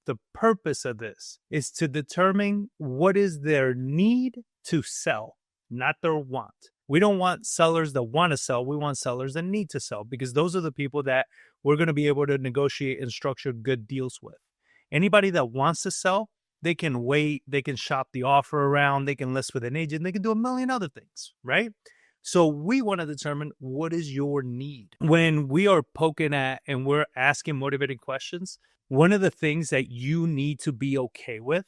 The purpose of this is to determine what is their need to sell, not their want. We don't want sellers that want to sell. We want sellers that need to sell, because those are the people that we're going to be able to negotiate and structure good deals with. Anybody that wants to sell, they can wait, they can shop the offer around, they can list with an agent, they can do a million other things, right? So we want to determine what is your need. When we are poking at and we're asking motivating questions, one of the things that you need to be okay with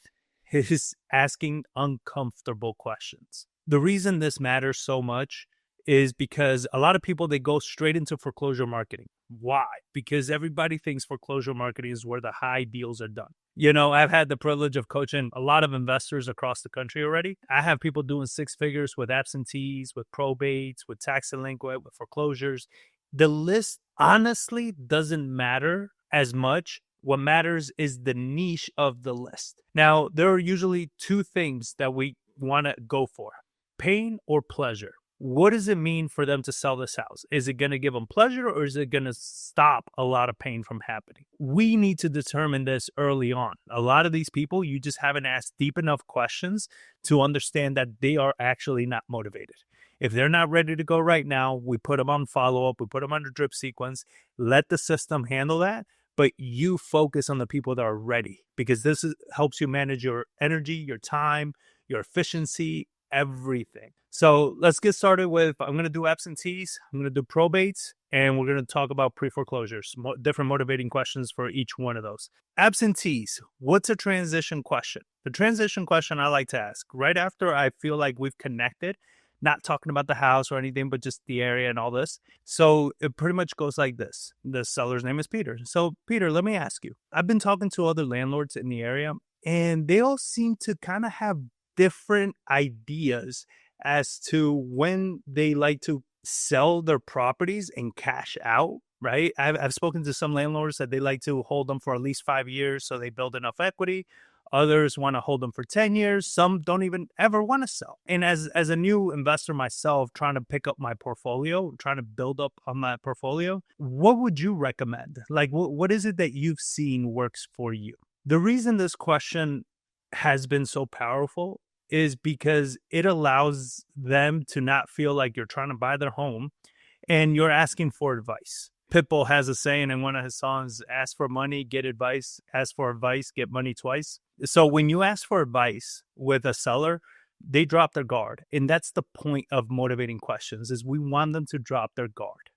is asking uncomfortable questions. The reason this matters so much is because a lot of people, they go straight into foreclosure marketing. Why? Because everybody thinks foreclosure marketing is where the high deals are done. You know, I've had the privilege of coaching a lot of investors across the country already. I have people doing six figures with absentees, with probates, with tax delinquent, with foreclosures. The list honestly doesn't matter as much. What matters is the niche of the list. Now, there are usually two things that we want to go for: pain or pleasure. What does it mean for them to sell this house? Is it going to give them pleasure, or is it going to stop a lot of pain from happening? We need to determine this early on. A lot of these people, you just haven't asked deep enough questions to understand that they are actually not motivated. If they're not ready to go right now, we put them on follow-up, we put them under drip sequence, let the system handle that, but you focus on the people that are ready, because this helps you manage your energy, your time, your efficiency, everything. So let's get started with, I'm going to do absentees, I'm going to do probates, and we're going to talk about pre-foreclosures, different motivating questions for each one of those. Absentees, what's a transition question? The transition question I like to ask right after I feel like we've connected, not talking about the house or anything, but just the area and all this. So it pretty much goes like this. The seller's name is Peter. So Peter, let me ask you, I've been talking to other landlords in the area, and they all seem to kind of have different ideas as to when they like to sell their properties and cash out, right? I've spoken to some landlords that they like to hold them for at least 5 years so they build enough equity. Others want to hold them for 10 years. Some don't even ever want to sell. And as a new investor myself, trying to pick up my portfolio, trying to build up on that portfolio, what would you recommend? Like, what is it that you've seen works for you? The reason this question has been so powerful is because it allows them to not feel like you're trying to buy their home and you're asking for advice. Pitbull has a saying in one of his songs, ask for money, get advice, ask for advice, get money twice. So when you ask for advice with a seller, they drop their guard. And that's the point of motivating questions, is we want them to drop their guard.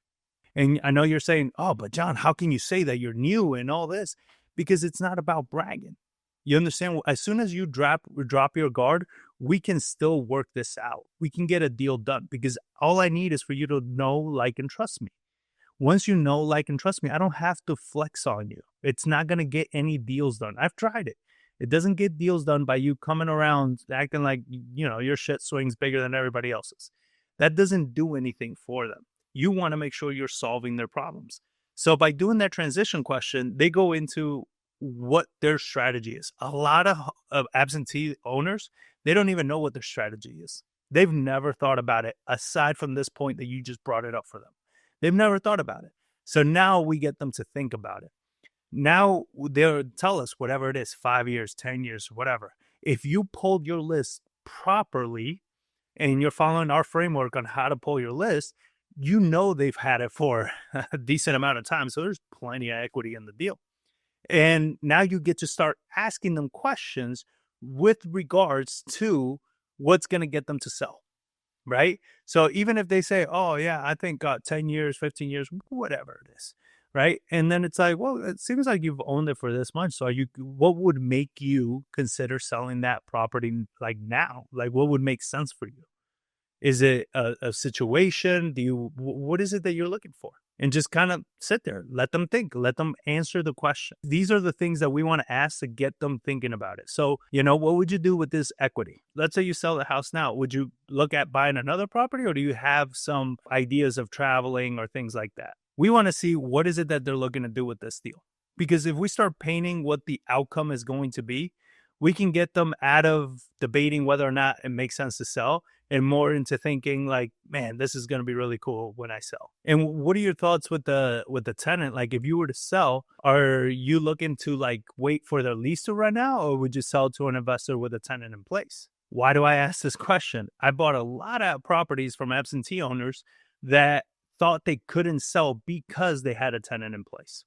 And I know you're saying, oh, but John, how can you say that you're new and all this? Because it's not about bragging. You understand? As soon as you drop your guard, we can still work this out. We can get a deal done, because all I need is for you to know, like, and trust me. Once you know, like, and trust me, I don't have to flex on you. It's not going to get any deals done. I've tried it. It doesn't get deals done by you coming around acting like, you know, your shit swings bigger than everybody else's. That doesn't do anything for them. You want to make sure you're solving their problems. So by doing that transition question, they go into what their strategy is. A lot of absentee owners, they don't even know what their strategy is. They've never thought about it, aside from this point that you just brought it up for them. They've never thought about it. So now we get them to think about it. Now they'll tell us whatever it is, 5 years, 10 years, whatever. If you pulled your list properly and you're following our framework on how to pull your list, you know they've had it for a decent amount of time. So there's plenty of equity in the deal. And now you get to start asking them questions with regards to what's going to get them to sell, right? So even if they say, oh, yeah, I think 10 years, 15 years, whatever it is, right? And then it's like, well, it seems like you've owned it for this much. So what would make you consider selling that property like now? Like, what would make sense for you? Is it a situation? What is it that you're looking for? And just kind of sit there, let them think, let them answer the question. These are the things that we want to ask to get them thinking about it. So, you know, what would you do with this equity? Let's say you sell the house now. Would you look at buying another property, or do you have some ideas of traveling or things like that? We want to see what is it that they're looking to do with this deal. Because if we start painting what the outcome is going to be, we can get them out of debating whether or not it makes sense to sell and more into thinking like, man, this is going to be really cool when I sell. And what are your thoughts with the tenant? Like, if you were to sell, are you looking to like wait for their lease to run out, or would you sell to an investor with a tenant in place? Why do I ask this question? I bought a lot of properties from absentee owners that thought they couldn't sell because they had a tenant in place.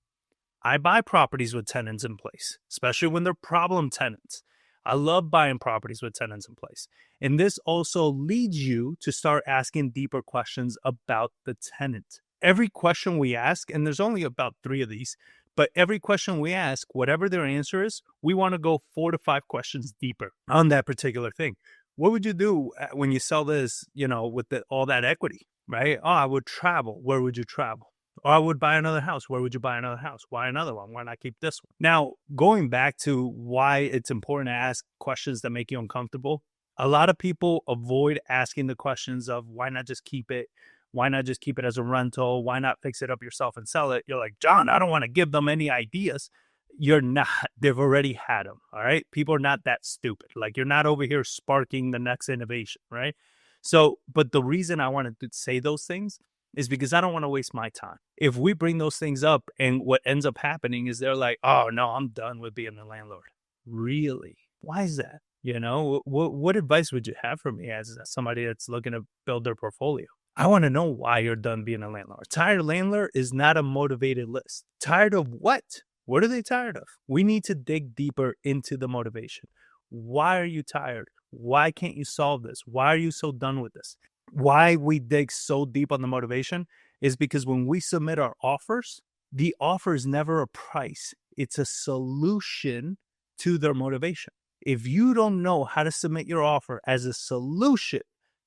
I buy properties with tenants in place, especially when they're problem tenants. I love buying properties with tenants in place. And this also leads you to start asking deeper questions about the tenant. Every question we ask, and there's only about 3 of these, but every question we ask, whatever their answer is, we want to go 4 to 5 questions deeper on that particular thing. What would you do when you sell this, with all that equity, right? Oh, I would travel. Where would you travel? Or I would buy another house. Where would you buy another house? Why another one? Why not keep this one? Now, going back to why it's important to ask questions that make you uncomfortable, a lot of people avoid asking the questions of why not just keep it? Why not just keep it as a rental? Why not fix it up yourself and sell it? You're like, John, I don't want to give them any ideas. You're not. They've already had them, all right? People are not that stupid. Like, you're not over here sparking the next innovation, right? So, but the reason I wanted to say those things is because I don't want to waste my time. If we bring those things up and what ends up happening is they're like, oh, no, I'm done with being a landlord. Really? Why is that? What advice would you have for me as somebody that's looking to build their portfolio? I want to know why you're done being a landlord. Tired landlord is not a motivated list. Tired of what? What are they tired of? We need to dig deeper into the motivation. Why are you tired? Why can't you solve this? Why are you so done with this? Why we dig so deep on the motivation is because when we submit our offers, the offer is never a price. It's a solution to their motivation. If you don't know how to submit your offer as a solution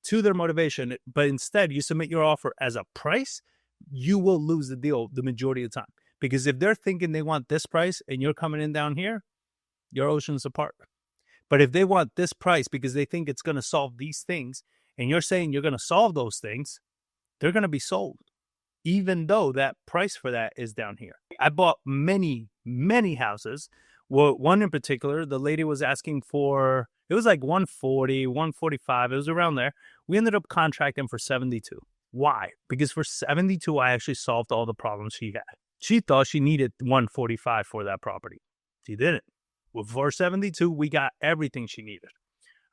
to their motivation, but instead you submit your offer as a price, you will lose the deal the majority of the time. Because if they're thinking they want this price and you're coming in down here, you're oceans apart. But if they want this price because they think it's going to solve these things, and you're saying you're going to solve those things, they're going to be sold, even though that price for that is down here. I bought many, many houses. Well, one in particular, the lady was asking for, it was like 140, 145. It was around there. We ended up contracting for 72. Why? Because for 72, I actually solved all the problems she had. She thought she needed 145 for that property. She didn't. With 472, we got everything she needed.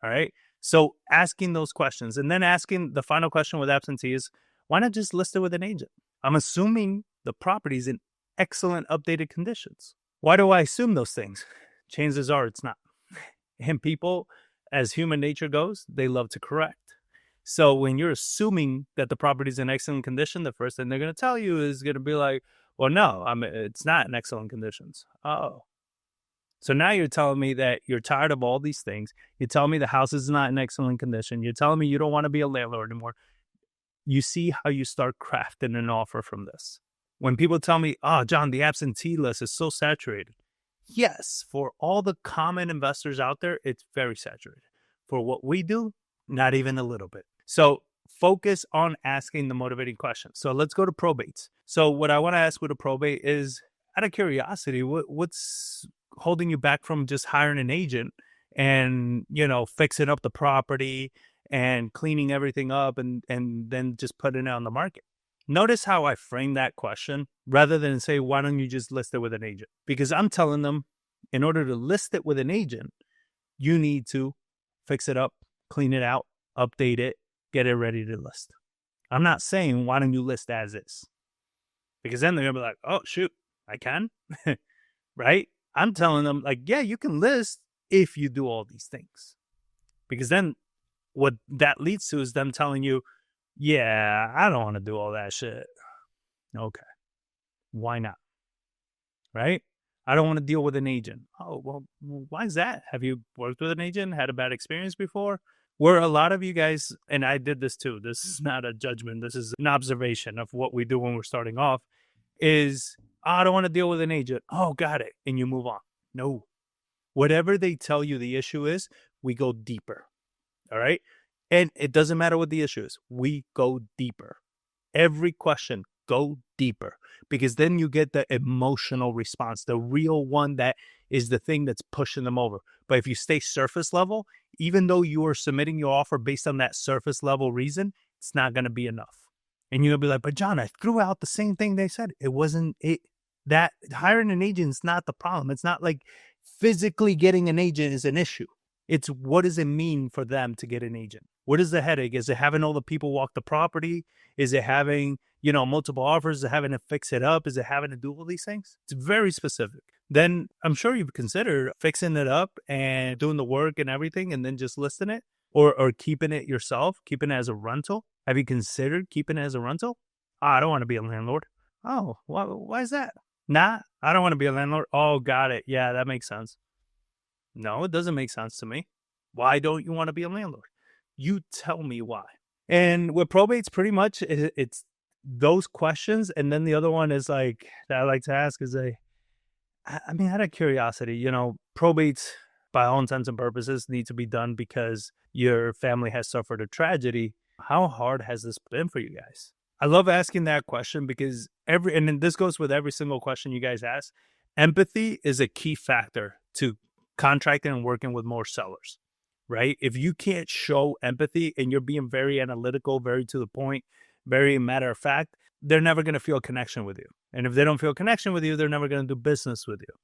All right. So asking those questions, and then asking the final question with absentee is, why not just list it with an agent? I'm assuming the property is in excellent updated conditions. Why do I assume those things? Chances are it's not. And people, as human nature goes, they love to correct. So when you're assuming that the property is in excellent condition, the first thing they're going to tell you is going to be like, well, no, it's not in excellent conditions. Oh. So now you're telling me that you're tired of all these things. You're telling me the house is not in excellent condition. You're telling me you don't want to be a landlord anymore. You see how you start crafting an offer from this. When people tell me, oh, John, the absentee list is so saturated. Yes, for all the common investors out there, it's very saturated. For what we do, not even a little bit. So focus on asking the motivating questions. So let's go to probates. So what I want to ask with a probate is, out of curiosity, what's holding you back from just hiring an agent and, fixing up the property and cleaning everything up and then just putting it on the market? Notice how I frame that question rather than say, why don't you just list it with an agent? Because I'm telling them, in order to list it with an agent, you need to fix it up, clean it out, update it, get it ready to list. I'm not saying, why don't you list as is? Because then they're going to be like, oh, shoot, I can, right? I'm telling them, like, yeah, you can list if you do all these things. Because then what that leads to is them telling you, yeah, I don't want to do all that shit. Okay. Why not? Right? I don't want to deal with an agent. Oh, well, why is that? Have you worked with an agent? Had a bad experience before? Where a lot of you guys, and I did this too, this is not a judgment, this is an observation of what we do when we're starting off, is, oh, I don't want to deal with an agent. Oh, got it. And you move on. No. Whatever they tell you the issue is, we go deeper. All right? And it doesn't matter what the issue is. We go deeper. Every question go deeper, because then you get the emotional response, the real one that is the thing that's pushing them over. But if you stay surface level, even though you are submitting your offer based on that surface level reason, it's not going to be enough. And you'll be like, but John, I threw out the same thing they said. It wasn't it. That hiring an agent is not the problem. It's not like physically getting an agent is an issue. It's what does it mean for them to get an agent? What is the headache? Is it having all the people walk the property? Is it having, multiple offers? Is it having to fix it up? Is it having to do all these things? It's very specific. Then I'm sure you've considered fixing it up and doing the work and everything and then just listing it or keeping it yourself, keeping it as a rental. Have you considered keeping it as a rental? Oh, I don't want to be a landlord. Oh, why is that? Nah, I don't want to be a landlord. Oh, got it. Yeah, that makes sense. No, it doesn't make sense to me. Why don't you want to be a landlord? You tell me why. And with probates, pretty much it's those questions. And then the other one is like, that I like to ask is out of curiosity, probates by all intents and purposes need to be done because your family has suffered a tragedy. How hard has this been for you guys? I love asking that question because and then this goes with every single question you guys ask. Empathy is a key factor to contracting and working with more sellers, right? If you can't show empathy and you're being very analytical, very to the point, very matter of fact, they're never going to feel a connection with you. And if they don't feel a connection with you, they're never going to do business with you,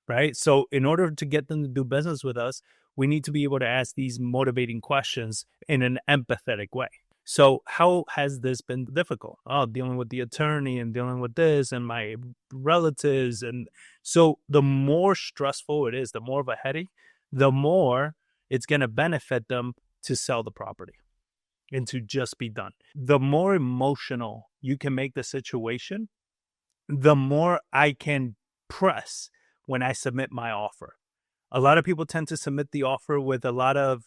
right? So in order to get them to do business with us, we need to be able to ask these motivating questions in an empathetic way. So how has this been difficult? Oh, dealing with the attorney and dealing with this and my relatives. And so the more stressful it is, the more of a headache, the more it's going to benefit them to sell the property and to just be done. The more emotional you can make the situation, the more I can press when I submit my offer. A lot of people tend to submit the offer with a lot of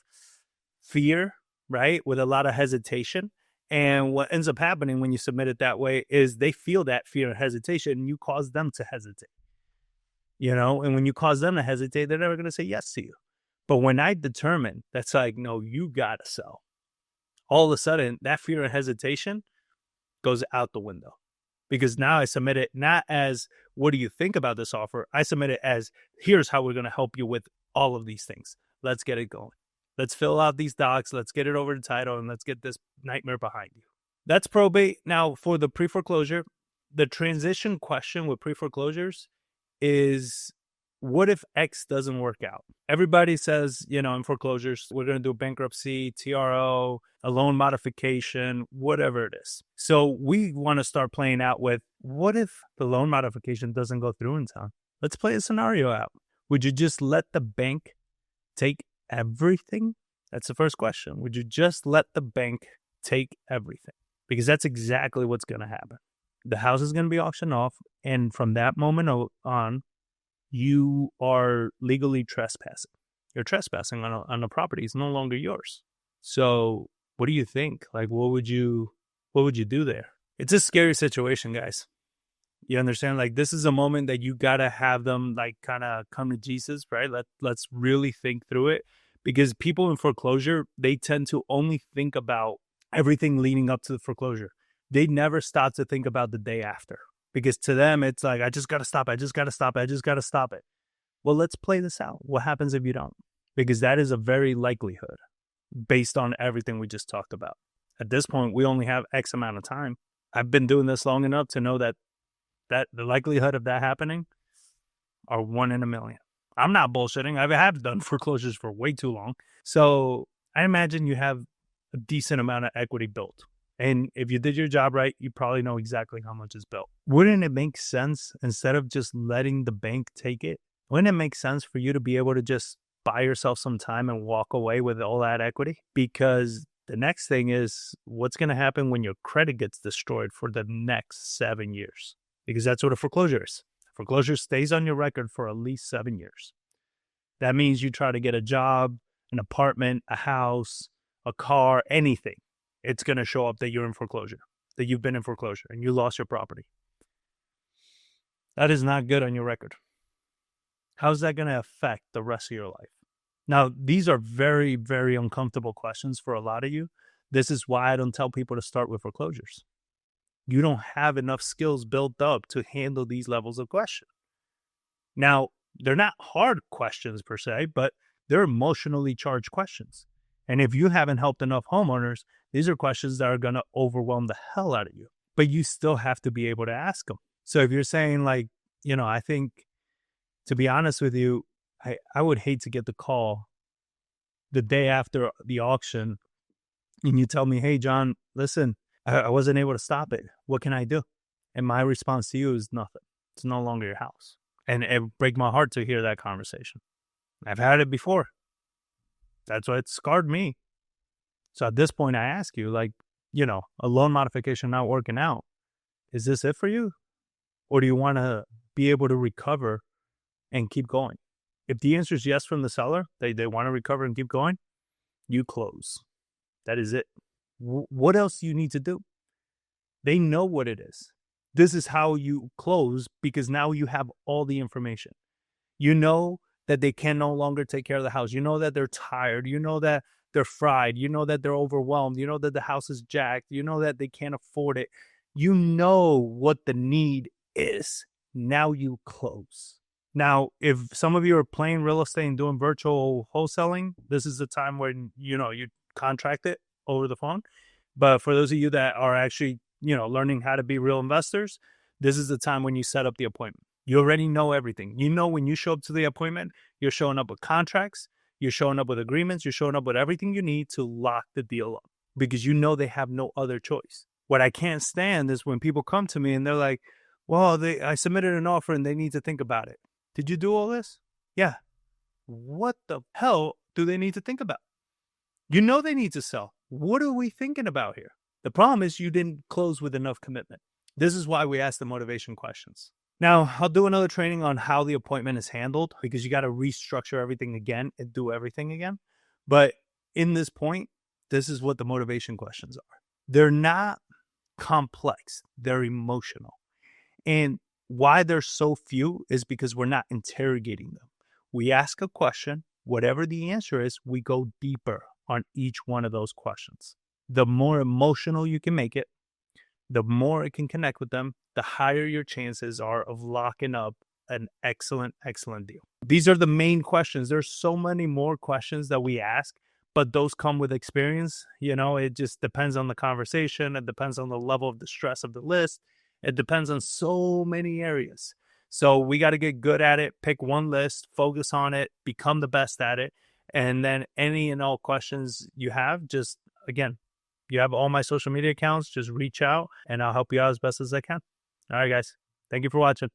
fear, right? With a lot of hesitation. And what ends up happening when you submit it that way is they feel that fear and hesitation and you cause them to hesitate. And when you cause them to hesitate, they're never going to say yes to you. But when I determine that's like, no, you got to sell, all of a sudden that fear and hesitation goes out the window. Because now I submit it not as, what do you think about this offer? I submit it as, here's how we're going to help you with all of these things. Let's get it going. Let's fill out these docs. Let's get it over to title and let's get this nightmare behind you. That's probate. Now for the pre-foreclosure, the transition question with pre-foreclosures is, what if X doesn't work out? Everybody says, in foreclosures, we're going to do bankruptcy, TRO, a loan modification, whatever it is. So we want to start playing out with, what if the loan modification doesn't go through in time? Let's play a scenario out. Would you just let the bank take everything? That's the first question. Would you just let the bank take everything? Because that's exactly what's going to happen. The house is going to be auctioned off. And from that moment on, you are legally trespassing. You're trespassing on a property. It's no longer yours. So what do you think? Like, what would you do there? It's a scary situation, guys. You understand? Like, this is a moment that you got to have them like kind of come to Jesus, right? Let's really think through it, because people in foreclosure, they tend to only think about everything leading up to the foreclosure. They never stop to think about the day after, because to them, it's like, I just got to stop it. I just got to stop it. I just got to stop it. Well, let's play this out. What happens if you don't? Because that is a very likelihood based on everything we just talked about. At this point, we only have X amount of time. I've been doing this long enough to know that the likelihood of that happening are 1 in a million. I'm not bullshitting. I have done foreclosures for way too long. So I imagine you have a decent amount of equity built. And if you did your job right, you probably know exactly how much is built. Wouldn't it make sense, instead of just letting the bank take it, wouldn't it make sense for you to be able to just buy yourself some time and walk away with all that equity? Because the next thing is, what's going to happen when your credit gets destroyed for the next 7 years? Because that's what a foreclosure is. Foreclosure stays on your record for at least 7 years. That means you try to get a job, an apartment, a house, a car, anything. It's going to show up that you're in foreclosure, that you've been in foreclosure and you lost your property. That is not good on your record. How's that going to affect the rest of your life? Now, these are very, very uncomfortable questions for a lot of you. This is why I don't tell people to start with foreclosures. You don't have enough skills built up to handle these levels of question. Now, they're not hard questions per se, but they're emotionally charged questions. And if you haven't helped enough homeowners, these are questions that are going to overwhelm the hell out of you. But you still have to be able to ask them. So if you're saying, like, I think, to be honest with you, I would hate to get the call the day after the auction and you tell me, hey, John, listen, I wasn't able to stop it. What can I do? And my response to you is nothing. It's no longer your house. And it break my heart to hear that conversation. I've had it before. That's why it scarred me. So at this point, I ask you, like, a loan modification not working out, is this it for you? Or do you want to be able to recover and keep going? If the answer is yes from the seller, they want to recover and keep going, you close. That is it. What else do you need to do? They know what it is. This is how you close because now you have all the information. You know that they can no longer take care of the house. You know that they're tired. You know that they're fried. You know that they're overwhelmed. You know that the house is jacked. You know that they can't afford it. You know what the need is. Now you close. Now, if some of you are playing real estate and doing virtual wholesaling, this is the time when, you contract it over the phone. But for those of you that are actually, learning how to be real investors, this is the time when you set up the appointment. You already know everything. You know when you show up to the appointment, you're showing up with contracts, you're showing up with agreements, you're showing up with everything you need to lock the deal up because you know they have no other choice. What I can't stand is when people come to me and they're like, well, I submitted an offer and they need to think about it. Did you do all this? Yeah. What the hell do they need to think about? You know they need to sell. What are we thinking about here? The problem is you didn't close with enough commitment. This is why we ask the motivation questions. Now, I'll do another training on how the appointment is handled because you got to restructure everything again and do everything again. But in this point, this is what the motivation questions are. They're not complex. They're emotional. And why there's so few is because we're not interrogating them. We ask a question. Whatever the answer is, we go deeper on each one of those questions. The more emotional you can make it, the more it can connect with them, the higher your chances are of locking up an excellent, excellent deal. These are the main questions. There's so many more questions that we ask, but those come with experience. It just depends on the conversation. It depends on the level of the stress of the list. It depends on so many areas. So we got to get good at it, pick one list, focus on it, become the best at it. And then any and all questions you have, just, again, you have all my social media accounts, just reach out and I'll help you out as best as I can. All right, guys. Thank you for watching.